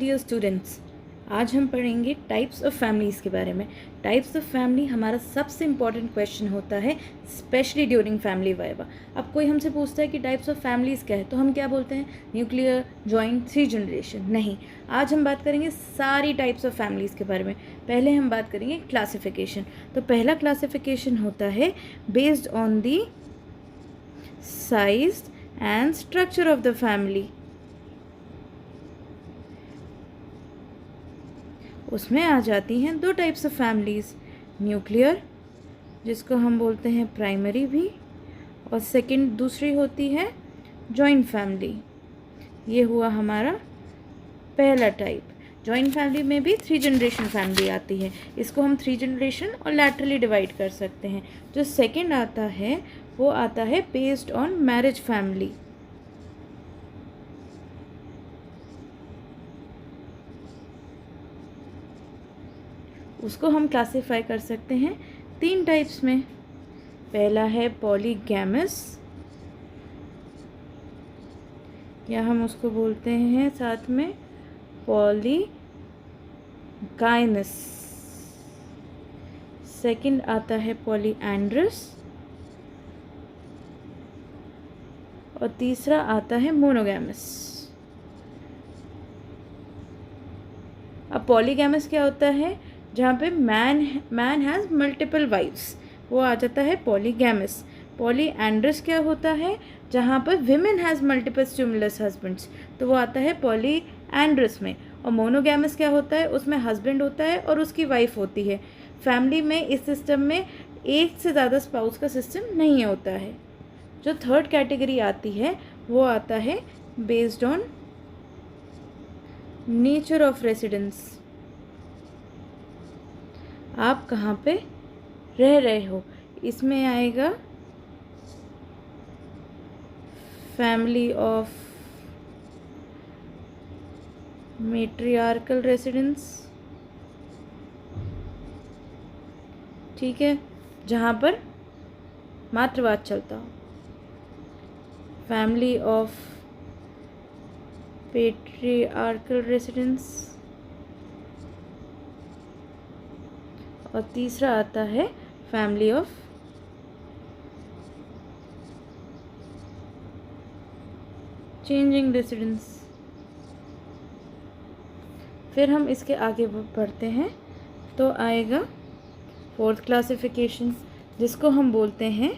Dear students, आज हम पढ़ेंगे टाइप्स ऑफ फैमिलीज़ के बारे में। टाइप्स ऑफ फैमिली हमारा सबसे इम्पॉर्टेंट क्वेश्चन होता है, स्पेशली ड्यूरिंग फैमिली वाइवा। अब कोई हमसे पूछता है कि टाइप्स ऑफ फैमिलीज़ क्या है, तो हम क्या बोलते हैं? Nuclear, joint, three generation. नहीं, आज हम बात करेंगे सारी टाइप्स ऑफ फैमिलीज़ के बारे में। पहले हम बात करेंगे क्लासिफिकेशन। तो पहला क्लासिफिकेशन होता है based on the size and structure of the family. उसमें आ जाती हैं दो टाइप्स ऑफ फैमिलीज़, न्यूक्लियर जिसको हम बोलते हैं प्राइमरी भी, और सेकंड दूसरी होती है जॉइंट फैमिली। ये हुआ हमारा पहला टाइप। जॉइंट फैमिली में भी थ्री जनरेशन फैमिली आती है, इसको हम थ्री जनरेशन और लैटरली डिवाइड कर सकते हैं। जो सेकंड आता है वो आता है बेस्ड ऑन मैरिज फैमिली। उसको हम क्लासिफाई कर सकते हैं तीन टाइप्स में। पहला है पॉलीगैमस, या हम उसको बोलते हैं साथ में पॉलीगाइनस। सेकंड आता है पॉलीएंड्रस, और तीसरा आता है मोनोगैमस। अब पॉलीगैमस क्या होता है? जहाँ पे मैन हैज़ मल्टीपल वाइफ्स, वो आ जाता है पॉलीगैमस। पॉलीएंड्रस क्या होता है? जहाँ पर women has multiple stimulus husbands, तो वो आता है पॉलीएंड्रस में। और मोनोगैमस क्या होता है? उसमें हस्बैंड होता है और उसकी वाइफ होती है। फैमिली में इस सिस्टम में एक से ज़्यादा स्पाउस का सिस्टम नहीं होता है। जो थर्ड कैटेगरी आती है वो आता है based on nature of residence. आप कहाँ पे रह रहे हो, इसमें आएगा फैमिली ऑफ मैट्रियार्कल रेसिडेंस, ठीक है, जहाँ पर मातृवाद चलता हो। फैमिली ऑफ पेट्रियार्कल रेसिडेंस, और तीसरा आता है फैमिली ऑफ चेंजिंग रेसिडेंस। फिर हम इसके आगे बढ़ते हैं तो आएगा फोर्थ क्लासिफिकेशन, जिसको हम बोलते हैं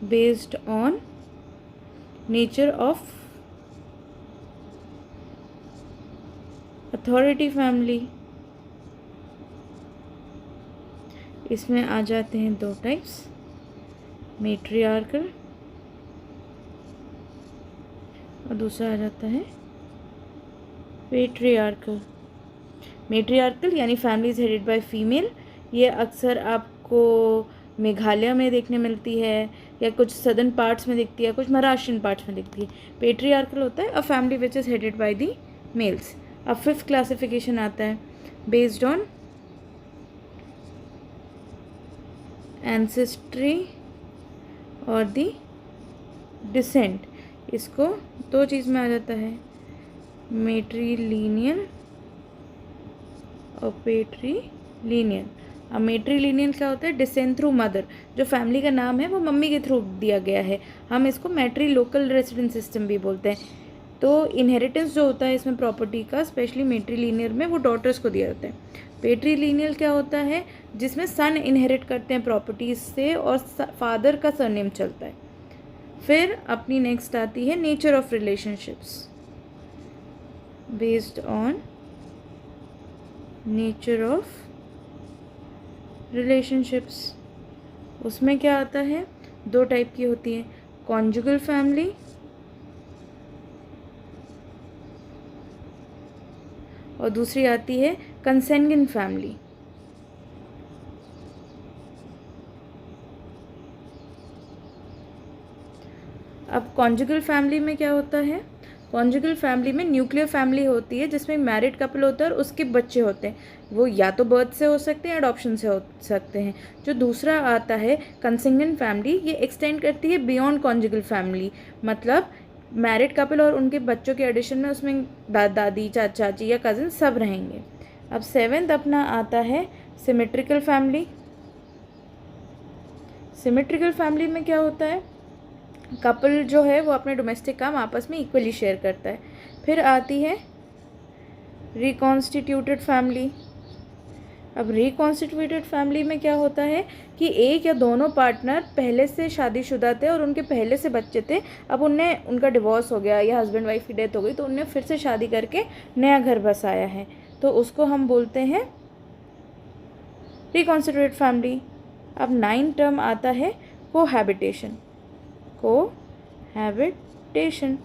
based on nature of authority family. इसमें आ जाते हैं दो टाइप्स, मैट्रियार्कल और दूसरा आ जाता है पेट्रियार्कल। मैट्रियार्कल यानी फैमिलीज हेडेड बाय फीमेल, ये अक्सर आपको मेघालय में देखने मिलती है, या कुछ सदर्न पार्ट्स में दिखती है, कुछ महाराष्ट्रियन पार्ट्स में दिखती है। पेट्रियार्कल होता है a family which is headed by the males. अब फिफ्थ क्लासिफिकेशन आता है बेस्ड ऑन एंसेस्ट्री और दी डिसेंट। इसको दो चीज़ में आ जाता है, मैट्रिलिनियल और पेट्रिलिनियल। अब मैट्रिलिनियल क्या होता है? Descent through mother. जो फैमिली का नाम है वो मम्मी के थ्रू दिया गया है, हम इसको मैट्रिलोकल रेसिडेंस सिस्टम भी बोलते हैं। तो इनहेरिटेंस जो होता है इसमें प्रॉपर्टी का, स्पेशली मैट्रिलिनियल में, वो डॉटर्स को दिया जाता है। पेट्रिलिनियल क्या होता है? जिसमें सन इनहेरिट करते हैं प्रॉपर्टीज से और फादर का सरनेम चलता है। फिर अपनी नेक्स्ट आती है nature of relationships, based on nature of relationships. उसमें क्या आता है? दो टाइप की होती है, कॉन्जुगल फैमिली और दूसरी आती है कंसेंगिन फैमिली। अब कॉन्जुगल फैमिली में क्या होता है? कॉन्जुगल फैमिली में न्यूक्लियर फैमिली होती है, जिसमें मैरिड कपल होता है और उसके बच्चे होते हैं। वो या तो बर्थ से हो सकते हैं, अडॉप्शन से हो सकते हैं। जो दूसरा आता है कंसेंगिन फैमिली, ये एक्सटेंड करती है बियॉन्ड कॉन्जुगल फैमिली, मतलब मैरिड कपल और उनके बच्चों के एडिशन में उसमें दादी चाचा चाची या कज़न सब रहेंगे। अब 7th अपना आता है सिमेट्रिकल फैमिली। सिमेट्रिकल फैमिली में क्या होता है, कपल जो है वो अपने डोमेस्टिक काम आपस में इक्वली शेयर करता है। फिर आती है रिकॉन्स्टिट्यूटेड फैमिली। अब रिकॉन्स्टिट्यूटेड फैमिली में क्या होता है कि एक या दोनों पार्टनर पहले से शादीशुदा थे और उनके पहले से बच्चे थे, अब उनका डिवोर्स हो गया या हस्बैंड वाइफ की डेथ हो गई तो उनने फिर से शादी करके नया घर बसाया है, तो उसको हम बोलते हैं रिकॉन्स्टिट्यूटेड फैमिली। अब 9 टर्म आता है कोहैबिटेशन। कोहैबिटेशन,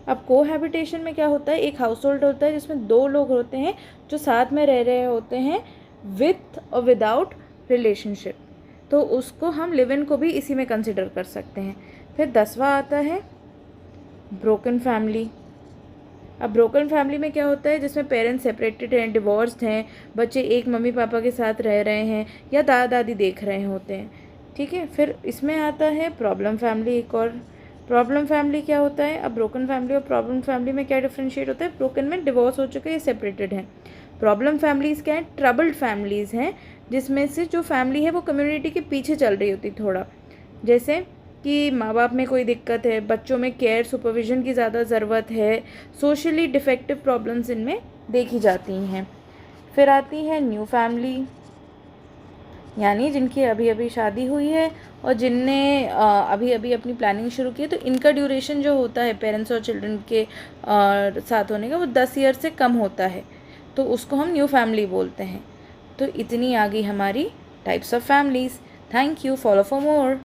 अब कोहैबिटेशन में क्या होता है, एक हाउस होल्ड होता है जिसमें 2 लोग होते हैं जो साथ में रह रहे होते हैं विथ और विदाउट रिलेशनशिप, तो उसको हम लिव इन को भी इसी में कंसिडर कर सकते हैं। फिर 10वां आता है ब्रोकन फैमिली। अब ब्रोकन फैमिली में क्या होता है, जिसमें पेरेंट्स सेपरेटेड हैं, डिवोर्स्ड हैं, बच्चे एक मम्मी पापा के साथ रह रहे हैं या दादा दादी देख रहे होते हैं, ठीक है। फिर इसमें आता है प्रॉब्लम फैमिली। एक और प्रॉब्लम फैमिली क्या होता है, अब ब्रोकन फैमिली और प्रॉब्लम फैमिली में क्या डिफ्रेंशिएट होता है, ब्रोकन में डिवोर्स हो चुके हैं, सेपरेटेड हैं। प्रॉब्लम फैमिलीज़ क्या है, ट्रबल्ड फैमिलीज़ हैं, जिसमें से जो फैमिली है वो कम्युनिटी के पीछे चल रही होती थोड़ा, जैसे कि माँ बाप में कोई दिक्कत है, बच्चों में केयर सुपरविजन की ज़्यादा ज़रूरत है, सोशली डिफेक्टिव प्रॉब्लम्स इनमें देखी जाती हैं। फिर आती है न्यू फैमिली, यानी जिनकी अभी अभी शादी हुई है और जिनने अभी अभी अपनी प्लानिंग शुरू की है, तो इनका ड्यूरेशन जो होता है पेरेंट्स और चिल्ड्रन के साथ होने का वो 10 ईयर से कम होता है, तो उसको हम न्यू फैमिली बोलते हैं। तो इतनी आ गई हमारी types of families. Thank you, follow for more.